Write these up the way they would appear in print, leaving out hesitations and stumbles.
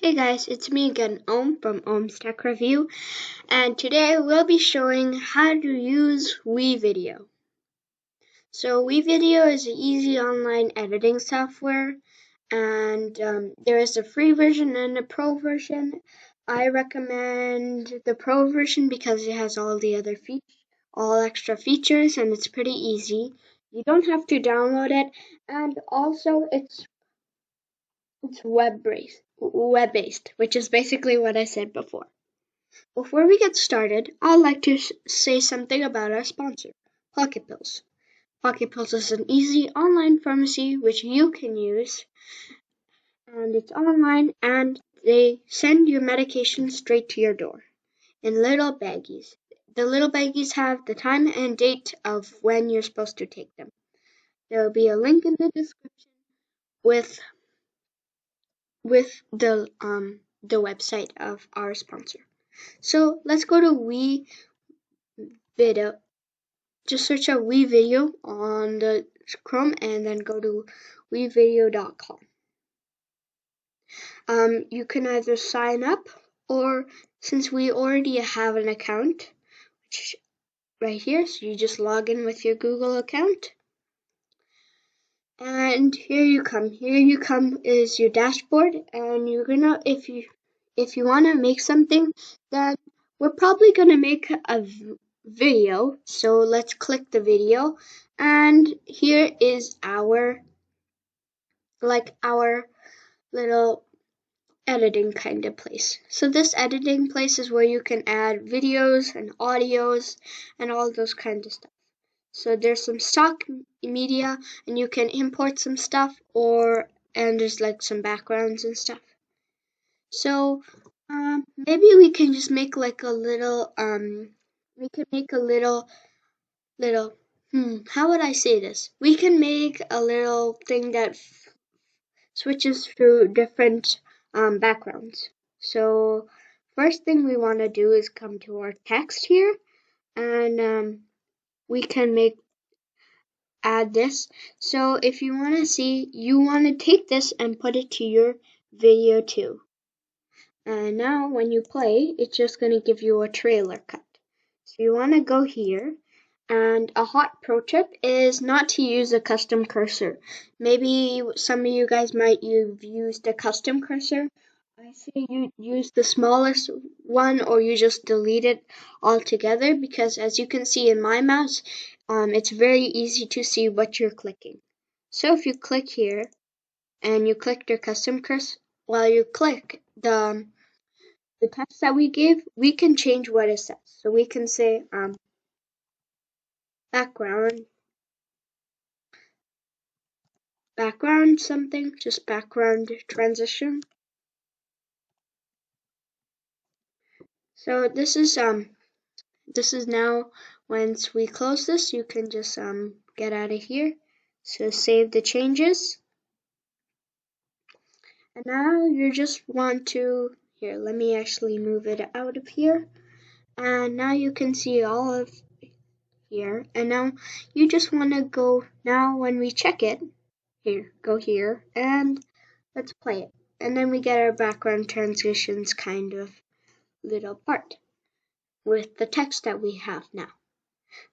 Hey guys, it's me again, from Ohm's Tech Review, and today we'll be showing how to use WeVideo. So WeVideo is an easy online editing software, and there is a free version and a pro version. I recommend the pro version because it has all extra features, and it's pretty easy. You don't have to download it, and also it's web-based, which is basically what I said before. Before we get started, I'd like to say something about our sponsor, Pocket Pills. Pocket Pills is an easy online pharmacy which you can use, and it's online, and they send your medication straight to your door in little baggies. The little baggies have the time and date of when you're supposed to take them. There will be a link in the description with the website of our sponsor. So let's go to WeVideo. Just search out WeVideo on the Chrome and then go to WeVideo.com. You can either sign up, or since we already have an account, which right here, so you just log in with your Google account. And here you come. Here you come is your dashboard, and you're gonna, if you want to make something, then we're probably gonna make a video. So let's click the video, and here is our little editing kind of place. So this editing place is where you can add videos and audios and all those kinds of stuff. So there's some stock media, and you can import some stuff, and there's like some backgrounds and stuff. So maybe we can just make like a little how would I say this? We can make a little thing that switches through different backgrounds. So first thing we want to do is come to our text here, and we can add this. So if you want to see, you want to take this and put it to your video too. And now when you play, it's just going to give you a trailer cut. So you want to go here, and a hot pro tip is not to use a custom cursor. Maybe some of you guys might have used a custom cursor. I say you use the smallest one, or you just delete it altogether, because as you can see in my mouse, it's very easy to see what you're clicking. So if you click here and you click your custom cursor, while you click the text that we gave, we can change what it says. So we can say background something, just background transition. So this is now, once we close this, you can just get out of here. So save the changes. And now you just want to, here, let me actually move it out of here. And now you can see all of here. And now you just want to go, now when we check it, here, go here, and let's play it. And then we get our background transitions kind of little part with the text that we have now.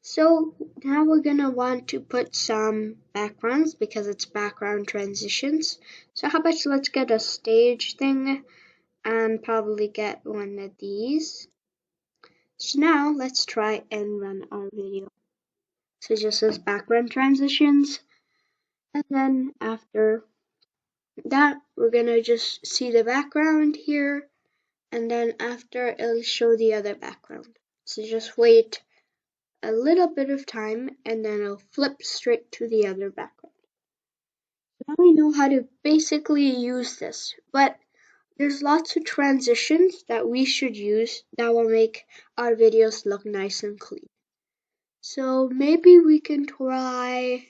So now we're gonna want to put some backgrounds because it's background transitions. So how about let's get a stage thing and probably get one of these. So now let's try and run our video. So just says background transitions, and then after that we're gonna just see the background here, and then after it'll show the other background. So just wait a little bit of time, and then it'll flip straight to the other background. Now we know how to basically use this, but there's lots of transitions that we should use that will make our videos look nice and clean. So maybe we can try,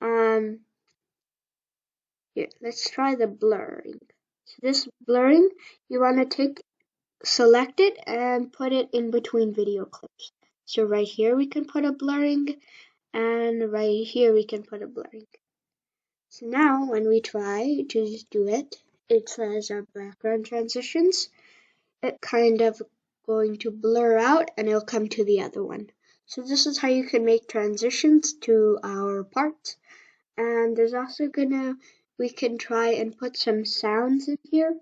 here, let's try the blurring. So this blurring, you want to select it and put it in between video clips. So right here we can put a blurring, and right here we can put a blurring. So now when we try to do it, it says our background transitions, it kind of going to blur out and it'll come to the other one. So this is how you can make transitions to our parts. And there's also we can try and put some sounds in here.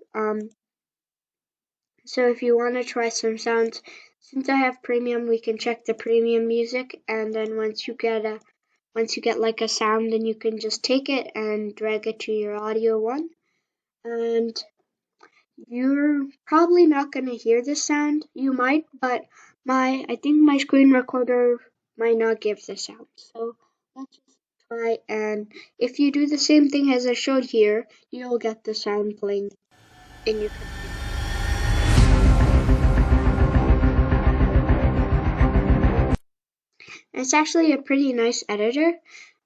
So if you want to try some sounds, since I have premium, we can check the premium music, and then once you get like a sound, then you can just take it and drag it to your audio one. And you're probably not going to hear this sound. You might, but I think my screen recorder might not give the sound. So let's just try, and if you do the same thing as I showed here, you'll get the sound playing in your computer. It's actually a pretty nice editor.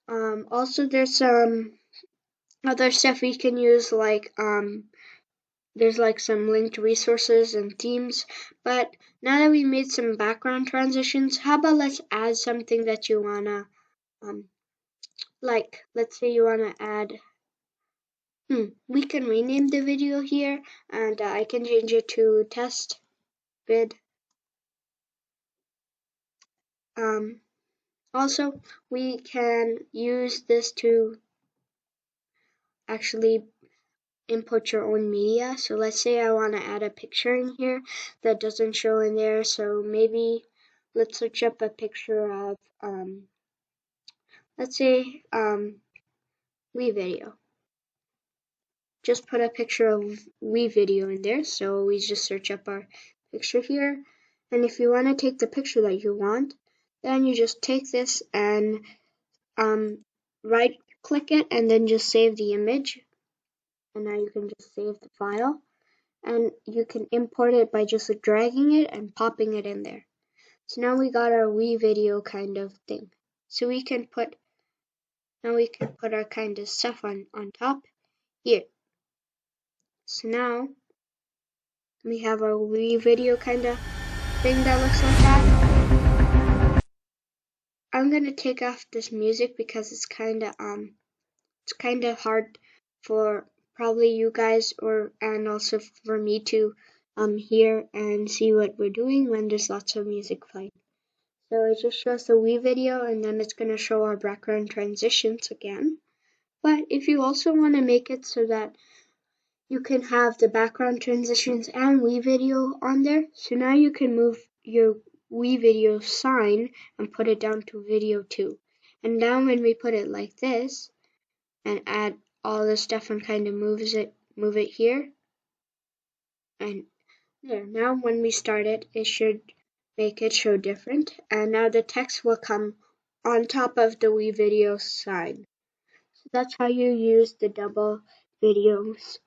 Also, there's some other stuff we can use, like there's like some linked resources and themes. But now that we made some background transitions, how about let's add something that you wanna like. Let's say you wanna add. We can rename the video here, and I can change it to test vid. Also, we can use this to actually input your own media. So let's say I want to add a picture in here that doesn't show in there. So maybe let's search up a picture of, let's say, WeVideo. Just put a picture of WeVideo in there. So we just search up our picture here. And if you want to take the picture that you want, then you just take this and right click it and then just save the image. And now you can just save the file. And you can import it by just dragging it and popping it in there. So now we got our WeVideo kind of thing. So we can put our kind of stuff on top here. So now we have our WeVideo kind of thing that looks like that. I'm gonna take off this music because it's kind of hard for probably you guys and also for me to hear and see what we're doing when there's lots of music playing. So it just shows the WeVideo, and then it's going to show our background transitions again. But if you also want to make it so that you can have the background transitions and WeVideo on there, so now you can move your WeVideo sign and put it down to video 2. And now when we put it like this and add all this stuff and kind of move it here, and there. Now when we start it, it should make it show different. And now the text will come on top of the WeVideo sign. So that's how you use the double videos.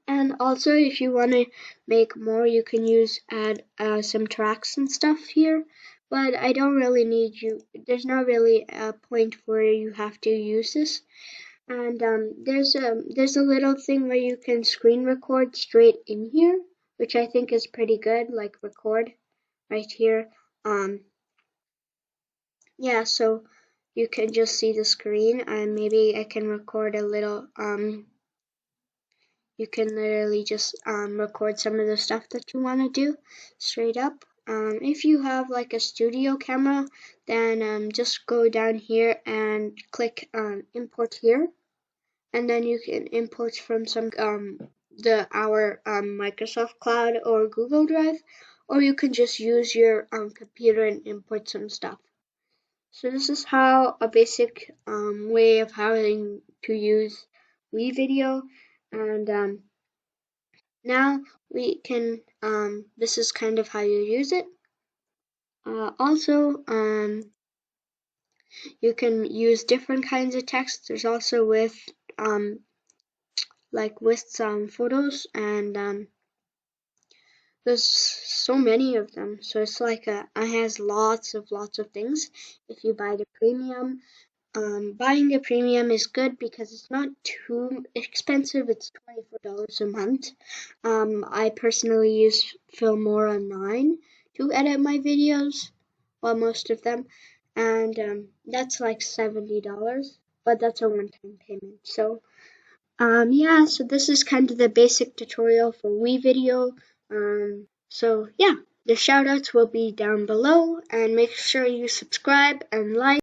And also if you want to make more, you can add some tracks and stuff here. But I don't really need there's not really a point where you have to use this. And there's a little thing where you can screen record straight in here, which I think is pretty good, like record right here. Yeah, so you can just see the screen, and maybe I can record a little, you can literally just record some of the stuff that you want to do straight up. If you have like a studio camera, then just go down here and click import here. And then you can import from some our Microsoft Cloud or Google Drive, or you can just use your computer and import some stuff. So this is how a basic way of having to use WeVideo, and now we can. This is kind of how you use it. Also, you can use different kinds of text. There's also with some photos, and there's so many of them. So it's like it has lots of things. If you buy the premium, buying a premium is good because it's not too expensive. It's $24 a month. I personally use Filmora 9 to edit my videos, well, most of them, and that's like $70, but that's a one-time payment. So Yeah, so this is kind of the basic tutorial for WeVideo. So yeah, the shoutouts will be down below, and make sure you subscribe and like.